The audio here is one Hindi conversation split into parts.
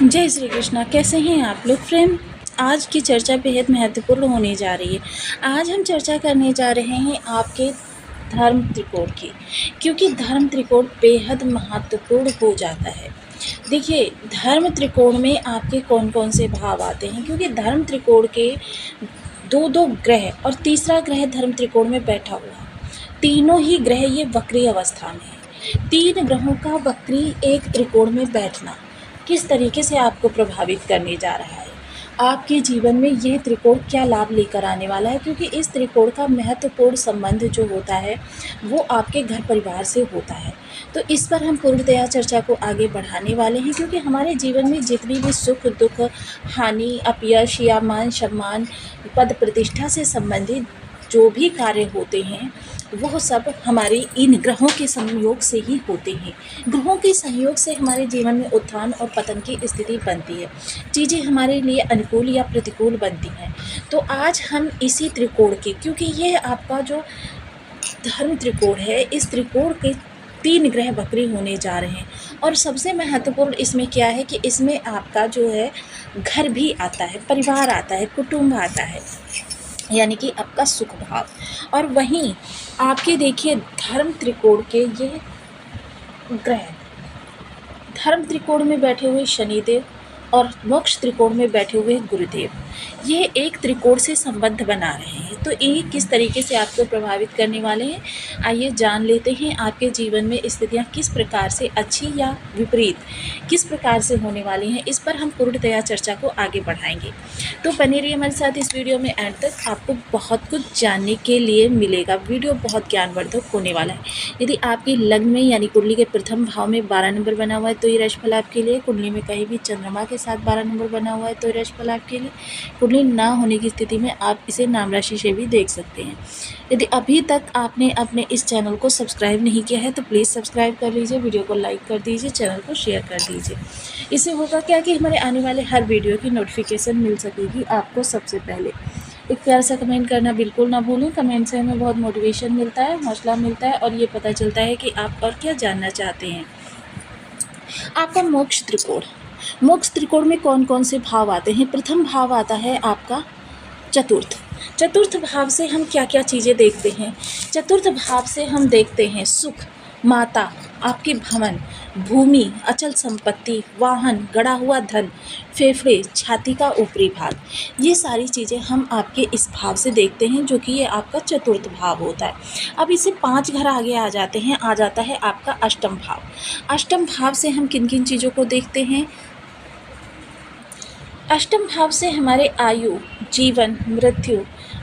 जय श्री कृष्णा। कैसे हैं आप लोग फ्रेंड। आज की चर्चा बेहद महत्वपूर्ण होने जा रही है। आज हम चर्चा करने जा रहे हैं आपके धर्म त्रिकोण की, क्योंकि धर्म त्रिकोण बेहद महत्वपूर्ण हो जाता है। देखिए, धर्म त्रिकोण में आपके कौन कौन से भाव आते हैं, क्योंकि धर्म त्रिकोण के दो दो ग्रह और तीसरा ग्रह धर्म त्रिकोण में बैठा हुआ है। तीनों ही ग्रह ये वक्री अवस्था में है। तीन ग्रहों का वक्री एक त्रिकोण में बैठना किस तरीके से आपको प्रभावित करने जा रहा है, आपके जीवन में यह त्रिकोण क्या लाभ लेकर आने वाला है, क्योंकि इस त्रिकोण का महत्वपूर्ण संबंध जो होता है वो आपके घर परिवार से होता है। तो इस पर हम पूर्णतया चर्चा को आगे बढ़ाने वाले हैं, क्योंकि हमारे जीवन में जितनी भी सुख दुख, हानि, अपयश या मान सम्मान, पद प्रतिष्ठा से संबंधित जो भी कार्य होते हैं वह सब हमारे इन ग्रहों के संयोग से ही होते हैं। ग्रहों के सहयोग से हमारे जीवन में उत्थान और पतन की स्थिति बनती है, चीज़ें हमारे लिए अनुकूल या प्रतिकूल बनती हैं। तो आज हम इसी त्रिकोण के, क्योंकि यह आपका जो धर्म त्रिकोण है, इस त्रिकोण के तीन ग्रह वक्री होने जा रहे हैं। और सबसे महत्वपूर्ण इसमें क्या है कि इसमें आपका जो है घर भी आता है, परिवार आता है, कुटुंब आता है, यानी कि आपका सुख भाव। और वहीं आपके देखिए धर्म त्रिकोण के ये ग्रह, धर्म त्रिकोण में बैठे हुए शनिदेव और मोक्ष त्रिकोण में बैठे हुए गुरुदेव, ये एक त्रिकोण से संबंध बना रहे हैं। तो ये किस तरीके से आपको प्रभावित करने वाले हैं, आइए जान लेते हैं। आपके जीवन में स्थितियाँ किस प्रकार से अच्छी या विपरीत किस प्रकार से होने वाली हैं, इस पर हम पूर्णतया चर्चा को आगे बढ़ाएंगे। तो बने रहिए हमारे साथ इस वीडियो में एंड तक, आपको बहुत कुछ जानने के लिए मिलेगा। वीडियो बहुत ज्ञानवर्धक होने वाला है। यदि आपकी लग्न में यानी कुंडली के प्रथम भाव में 12 नंबर बना हुआ है तो ये राशिफल आपके लिए। कुंडली में कहीं भी चंद्रमा के साथ 12 नंबर बना हुआ है तो ये राशिफल आपके लिए। कुंडली ना होने की स्थिति में आप इसे नाम राशि से भी देख सकते हैं। यदि अभी तक आपने अपने इस चैनल को सब्सक्राइब नहीं किया है तो प्लीज़ सब्सक्राइब कर लीजिए, वीडियो को लाइक कर दीजिए, चैनल को शेयर कर दीजिए। इससे होगा क्या कि हमारे आने वाले हर वीडियो की नोटिफिकेशन मिल सकेगी आपको सबसे पहले। एक प्यारा सा कमेंट करना बिल्कुल ना भूलें। कमेंट से हमें बहुत मोटिवेशन मिलता है, हौसला मिलता है और ये पता चलता है कि आप और क्या जानना चाहते हैं। आपका मोक्ष त्रिकोण, मोक्ष त्रिकोण में कौन कौन से भाव आते हैं। प्रथम भाव आता है आपका चतुर्थ। चतुर्थ भाव से हम क्या क्या चीज़ें देखते हैं। चतुर्थ भाव से हम देखते हैं सुख, माता, आपके भवन, भूमि, अचल संपत्ति, वाहन, गड़ा हुआ धन, फेफड़े, छाती का ऊपरी भाग, ये सारी चीज़ें हम आपके इस भाव से देखते हैं, जो कि ये आपका चतुर्थ भाव होता है। अब इसे 5 घर आगे आ जाते हैं, आ जाता है आपका अष्टम भाव। अष्टम भाव से हम किन किन चीज़ों को देखते हैं। अष्टम भाव से हमारे आयु, जीवन, मृत्यु,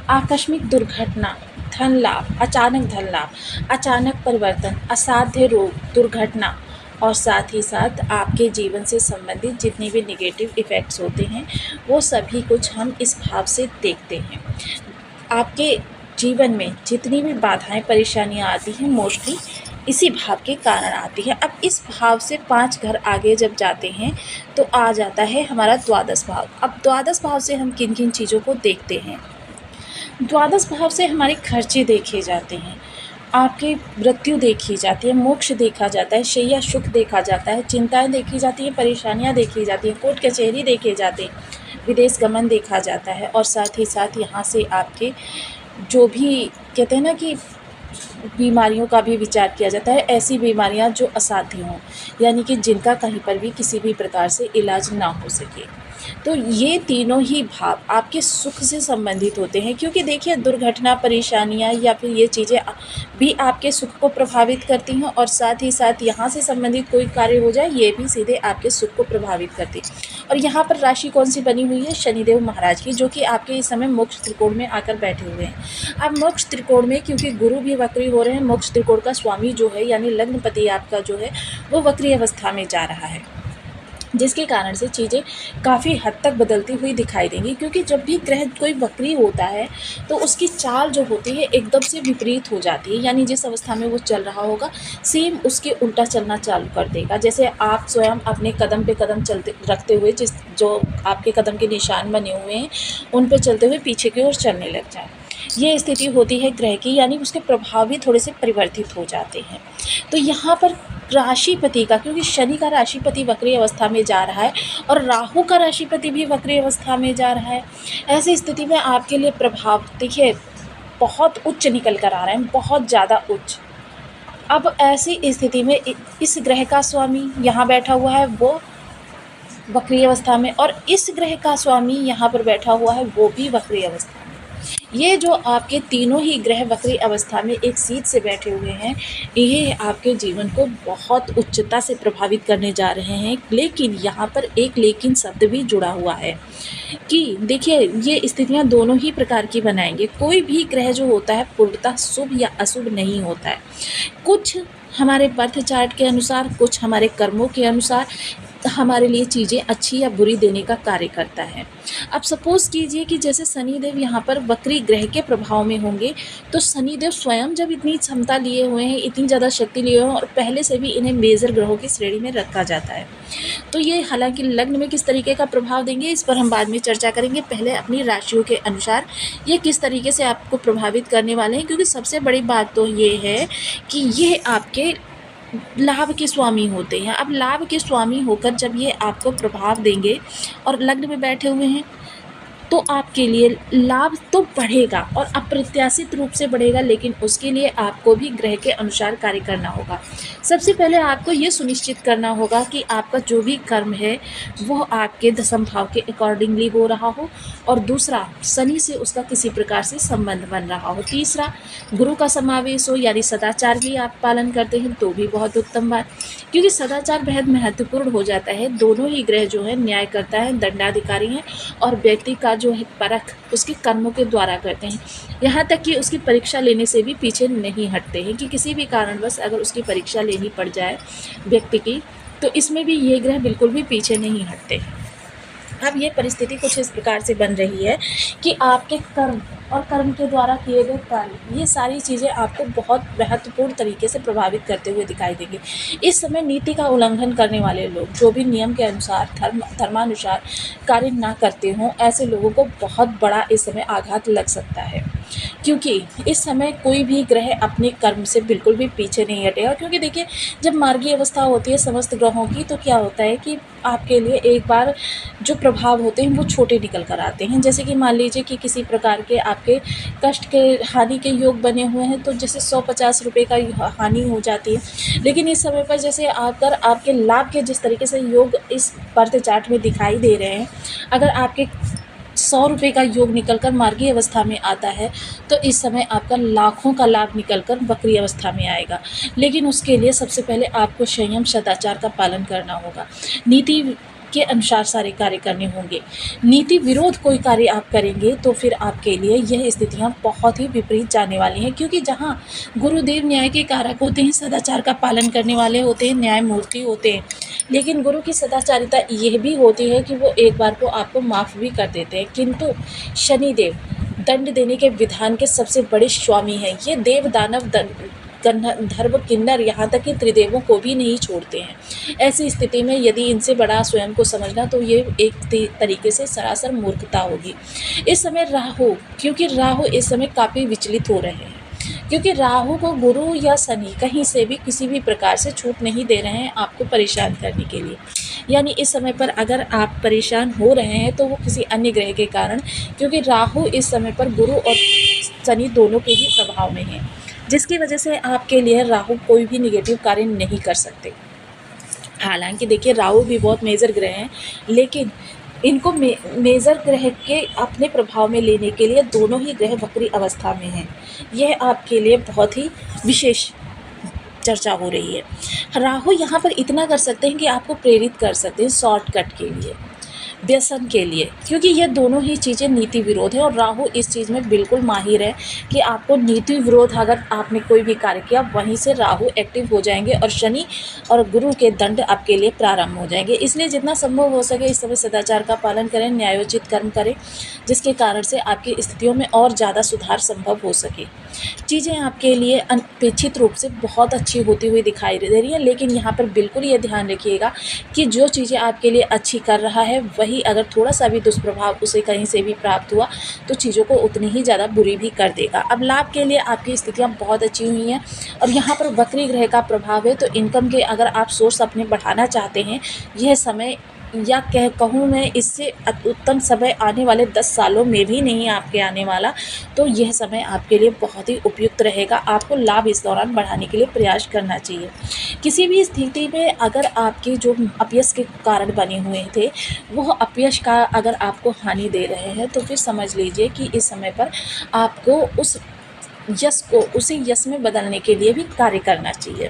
आकस्मिक दुर्घटना, धन लाभ, अचानक धन लाभ, अचानक परिवर्तन, असाध्य रोग, दुर्घटना और साथ ही साथ आपके जीवन से संबंधित जितने भी नेगेटिव इफ़ेक्ट्स होते हैं वो सभी कुछ हम इस भाव से देखते हैं। आपके जीवन में जितनी भी बाधाएं परेशानियां आती हैं मोस्टली इसी भाव के कारण आती है। अब इस भाव से 5 घर आगे जब जाते हैं तो आ जाता है हमारा द्वादश भाव। अब द्वादश भाव से हम किन किन चीज़ों को देखते हैं। द्वादश भाव से हमारे खर्चे देखे जाते हैं, आपकी मृत्यु देखी जाती है, मोक्ष देखा जाता है, शैया सुख देखा जाता है, चिंताएं देखी जाती हैं, परेशानियां देखी जाती हैं, कोर्ट कचहरी देखे जाते हैं, विदेश गमन देखा जाता है और साथ ही साथ यहाँ से आपके जो भी कहते हैं ना कि बीमारियों का भी विचार किया जाता है। ऐसी बीमारियां जो असाध्य हों, यानी कि जिनका कहीं पर भी किसी भी प्रकार से इलाज ना हो सके। तो ये तीनों ही भाव आपके सुख से संबंधित होते हैं, क्योंकि देखिए दुर्घटना, परेशानियां या फिर ये चीज़ें भी आपके सुख को प्रभावित करती हैं और साथ ही साथ यहाँ से संबंधित कोई कार्य हो जाए ये भी सीधे आपके सुख को प्रभावित करती है। और यहाँ पर राशि कौन सी बनी हुई है, शनिदेव महाराज की, जो कि आपके इस समय मोक्ष त्रिकोण में आकर बैठे हुए हैं। अब मोक्ष त्रिकोण में क्योंकि गुरु भी वक्री हो रहे हैं, मोक्ष त्रिकोण का स्वामी जो है यानी लग्नपति आपका जो है वो वक्री अवस्था में जा रहा है, जिसके कारण से चीज़ें काफ़ी हद तक बदलती हुई दिखाई देंगी। क्योंकि जब भी ग्रह कोई वक्री होता है तो उसकी चाल जो होती है एकदम से विपरीत हो जाती है, यानी जिस अवस्था में वो चल रहा होगा सेम उसके उल्टा चलना चालू कर देगा। जैसे आप स्वयं अपने कदम पे कदम चलते रखते हुए जो आपके कदम के निशान बने हुए हैं उन पे चलते हुए पीछे की ओर चलने लग जाए। ये स्थिति होती है ग्रह की, यानी उसके प्रभाव भी थोड़े से परिवर्तित हो जाते हैं। तो यहाँ पर राशिपति का, क्योंकि शनि का राशिपति वक्री अवस्था में जा रहा है और राहु का राशिपति भी वक्री अवस्था में जा रहा है, ऐसी स्थिति में आपके लिए प्रभाव देखिए बहुत उच्च निकल कर आ रहे हैं, बहुत ज़्यादा उच्च। अब ऐसी स्थिति में इस ग्रह का स्वामी यहाँ बैठा हुआ है वो वक्री अवस्था में, और इस ग्रह का स्वामी यहाँ पर बैठा हुआ है वो भी वक्री अवस्था में। ये जो आपके तीनों ही ग्रह वक्री अवस्था में एक सीध से बैठे हुए हैं, ये आपके जीवन को बहुत उच्चता से प्रभावित करने जा रहे हैं। लेकिन यहाँ पर एक लेकिन शब्द भी जुड़ा हुआ है कि देखिए ये स्थितियाँ दोनों ही प्रकार की बनाएंगे। कोई भी ग्रह जो होता है पूर्णतः शुभ या अशुभ नहीं होता है। कुछ हमारे बर्थ चार्ट के अनुसार, कुछ हमारे कर्मों के अनुसार हमारे लिए चीज़ें अच्छी या बुरी देने का कार्य करता है। अब सपोज़ कीजिए कि जैसे शनिदेव यहाँ पर वक्री ग्रह के प्रभाव में होंगे, तो शनिदेव स्वयं जब इतनी क्षमता लिए हुए हैं, इतनी ज़्यादा शक्ति लिए हुए हैं और पहले से भी इन्हें मेजर ग्रहों की श्रेणी में रखा जाता है, तो ये हालांकि लग्न में किस तरीके का प्रभाव देंगे इस पर हम बाद में चर्चा करेंगे। पहले अपनी राशियों के अनुसार ये किस तरीके से आपको प्रभावित करने वाले हैं, क्योंकि सबसे बड़ी बात तो ये है कि ये आपके लाभ के स्वामी होते हैं। अब लाभ के स्वामी होकर जब ये आपको प्रभाव देंगे और लग्न में बैठे हुए हैं, तो आपके लिए लाभ तो बढ़ेगा और अप्रत्याशित रूप से बढ़ेगा, लेकिन उसके लिए आपको भी ग्रह के अनुसार कार्य करना होगा। सबसे पहले आपको ये सुनिश्चित करना होगा कि आपका जो भी कर्म है वो आपके दशम भाव के अकॉर्डिंगली हो रहा हो, और दूसरा शनि से उसका किसी प्रकार से संबंध बन रहा हो। तीसरा गुरु का समावेश हो, यानी सदाचार भी आप पालन करते हैं तो भी बहुत उत्तम बात, क्योंकि सदाचार बेहद महत्वपूर्ण हो जाता है। दोनों ही ग्रह जो है न्याय करता है, दंडाधिकारी हैं, और व्यक्ति का जो है परख उसके कर्मों के द्वारा करते हैं। यहाँ तक कि उसकी परीक्षा लेने से भी पीछे नहीं हटते हैं कि किसी भी कारणवश अगर उसकी परीक्षा लेनी पड़ जाए व्यक्ति की, तो इसमें भी ये ग्रह बिल्कुल भी पीछे नहीं हटते। अब ये परिस्थिति कुछ इस प्रकार से बन रही है कि आपके कर्म और कर्म के द्वारा किए गए कार्य, ये सारी चीज़ें आपको बहुत महत्वपूर्ण तरीके से प्रभावित करते हुए दिखाई देंगे। इस समय नीति का उल्लंघन करने वाले लोग, जो भी नियम के अनुसार धर्मानुसार कार्य ना करते हों, ऐसे लोगों को बहुत बड़ा इस समय आघात लग सकता है, क्योंकि इस समय कोई भी ग्रह अपने कर्म से बिल्कुल भी पीछे नहीं हटेगा। क्योंकि देखिए जब मार्गीय अवस्था होती है समस्त ग्रहों की, तो क्या होता है कि आपके लिए एक बार जो प्रभाव होते हैं वो छोटे निकल कर आते हैं। जैसे कि मान लीजिए कि किसी प्रकार के आपके कष्ट के हानि के योग बने हुए हैं, तो जैसे 150 रुपये का हानि हो जाती है। लेकिन इस समय पर जैसे आकर आपके लाभ के जिस तरीके से योग इस बर्थ चार्ट में दिखाई दे रहे हैं, अगर आपके 100 रुपये का योग निकलकर मार्गीय अवस्था में आता है, तो इस समय आपका लाखों का लाभ निकलकर वक्री अवस्था में आएगा। लेकिन उसके लिए सबसे पहले आपको संयम सदाचार का पालन करना होगा, नीति के अनुसार सारे कार्य करने होंगे। नीति विरोध कोई कार्य आप करेंगे तो फिर आपके लिए यह स्थितियां बहुत ही विपरीत जाने वाली हैं, क्योंकि जहां गुरुदेव न्याय के कारक होते हैं, सदाचार का पालन करने वाले होते हैं, न्यायमूर्ति होते हैं, लेकिन गुरु की सदाचारिता यह भी होती है कि वो एक बार को आपको माफ़ भी कर देते हैं। किंतु शनिदेव दंड देने के विधान के सबसे बड़े स्वामी हैं। ये देव दानव गंधर्व किन्नर यहाँ तक कि त्रिदेवों को भी नहीं छोड़ते हैं। ऐसी स्थिति में यदि इनसे बड़ा स्वयं को समझना, तो ये एक तरीके से सरासर मूर्खता होगी। इस समय राहु, क्योंकि राहु इस समय काफ़ी विचलित हो रहे हैं, क्योंकि राहु को गुरु या शनि कहीं से भी किसी भी प्रकार से छूट नहीं दे रहे हैं आपको परेशान करने के लिए। यानी इस समय पर अगर आप परेशान हो रहे हैं तो वो किसी अन्य ग्रह के कारण, क्योंकि राहु इस समय पर गुरु और शनि दोनों के ही प्रभाव में है, जिसकी वजह से आपके लिए राहु कोई भी निगेटिव कार्य नहीं कर सकते। हालांकि देखिए राहु भी बहुत मेजर ग्रह हैं, लेकिन इनको मेजर ग्रह के अपने प्रभाव में लेने के लिए दोनों ही ग्रह वक्री अवस्था में हैं। यह आपके लिए बहुत ही विशेष चर्चा हो रही है। राहु यहाँ पर इतना कर सकते हैं कि आपको प्रेरित कर सकते हैं शॉर्टकट के लिए, व्यसन के लिए, क्योंकि ये दोनों ही चीज़ें नीति विरोध है और राहु इस चीज़ में बिल्कुल माहिर है कि आपको नीति विरोध अगर आपने कोई भी कार्य किया वहीं से राहु एक्टिव हो जाएंगे और शनि और गुरु के दंड आपके लिए प्रारंभ हो जाएंगे। इसलिए जितना संभव हो सके इस समय सदाचार का पालन करें, न्यायोचित कर्म करें, जिसके कारण से आपकी स्थितियों में और ज़्यादा सुधार संभव हो सके। चीज़ें आपके लिए अनपेक्षित रूप से बहुत अच्छी होती हुई दिखाई दे रही है, लेकिन यहाँ पर बिल्कुल ये ध्यान रखिएगा कि जो चीज़ें आपके लिए अच्छी कर रहा है वही अगर थोड़ा सा भी दुष्प्रभाव उसे कहीं से भी प्राप्त हुआ तो चीज़ों को उतनी ही ज़्यादा बुरी भी कर देगा। अब लाभ के लिए आपकी स्थितियाँ बहुत अच्छी हुई हैं और यहाँ पर वक्री ग्रह का प्रभाव है, तो इनकम के अगर आप सोर्स अपने बढ़ाना चाहते हैं, यह समय या कहूँ मैं इससे उत्तम समय आने वाले 10 सालों में भी नहीं आपके आने वाला, तो यह समय आपके लिए बहुत ही उपयुक्त रहेगा। आपको लाभ इस दौरान बढ़ाने के लिए प्रयास करना चाहिए। किसी भी स्थिति में अगर आपके जो अपयश के कारण बने हुए थे, वह अपयश का अगर आपको हानि दे रहे हैं, तो फिर समझ लीजिए कि इस समय पर आपको उस यश को उसी यश में बदलने के लिए भी कार्य करना चाहिए।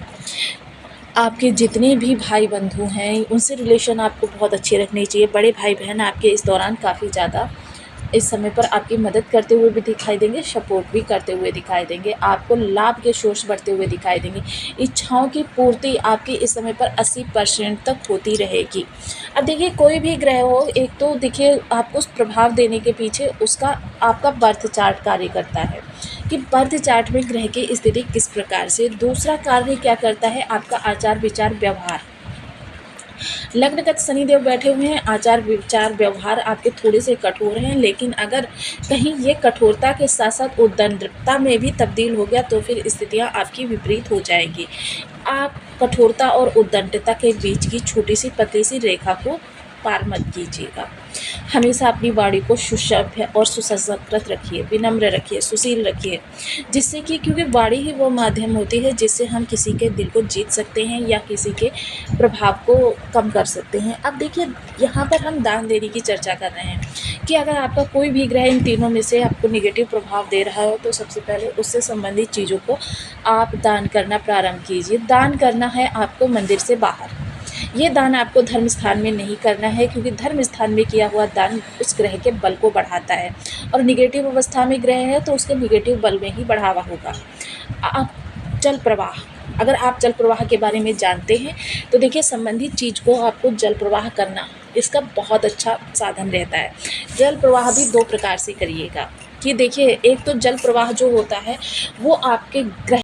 आपके जितने भी भाई बंधु हैं, उनसे रिलेशन आपको बहुत अच्छे रखने चाहिए। बड़े भाई बहन आपके इस दौरान काफ़ी ज़्यादा इस समय पर आपकी मदद करते हुए भी दिखाई देंगे, सपोर्ट भी करते हुए दिखाई देंगे। आपको लाभ के सोर्स बढ़ते हुए दिखाई देंगे। इच्छाओं की पूर्ति आपकी इस समय पर 80% तक होती रहेगी। अब देखिए, कोई भी ग्रह हो, एक तो देखिए आपको उस प्रभाव देने के पीछे उसका आपका बर्थ चार्ट कार्य करता है कि बर्थ चार्ट में ग्रह की स्थिति किस प्रकार से। दूसरा कार्य क्या करता है, आपका आचार विचार व्यवहार। लग्नगत शनिदेव बैठे हुए हैं, आचार विचार व्यवहार आपके थोड़े से कठोर हैं, लेकिन अगर कहीं ये कठोरता के साथ साथ उद्दंडता में भी तब्दील हो गया तो फिर स्थितियां आपकी विपरीत हो जाएंगी। आप कठोरता और उद्दंडता के बीच की छोटी सी पतली सी रेखा को पार मत कीजिएगा। हमेशा अपनी वाणी को सुसभ्य और सुसंस्कृत रखिए, विनम्र रखिए, सुशील रखिए, जिससे कि क्योंकि वाणी ही वो माध्यम होती है जिससे हम किसी के दिल को जीत सकते हैं या किसी के प्रभाव को कम कर सकते हैं। अब देखिए, यहाँ पर हम दान देने की चर्चा कर रहे हैं कि अगर आपका कोई भी ग्रह इन तीनों में से आपको निगेटिव प्रभाव दे रहा हो, तो सबसे पहले उससे संबंधित चीज़ों को आप दान करना प्रारंभ कीजिए। दान करना है आपको मंदिर से बाहर। ये दान आपको धर्म स्थान में नहीं करना है, क्योंकि धर्म स्थान में किया हुआ दान उस ग्रह के बल को बढ़ाता है और निगेटिव अवस्था में ग्रह है तो उसके निगेटिव बल में ही बढ़ावा होगा। आप जल प्रवाह, अगर आप जल प्रवाह के बारे में जानते हैं तो देखिए, संबंधित चीज़ को आपको जल प्रवाह करना इसका बहुत अच्छा साधन रहता है। जल प्रवाह भी 2 प्रकार से करिएगा कि देखिए, एक तो जल प्रवाह जो होता है वो आपके ग्रह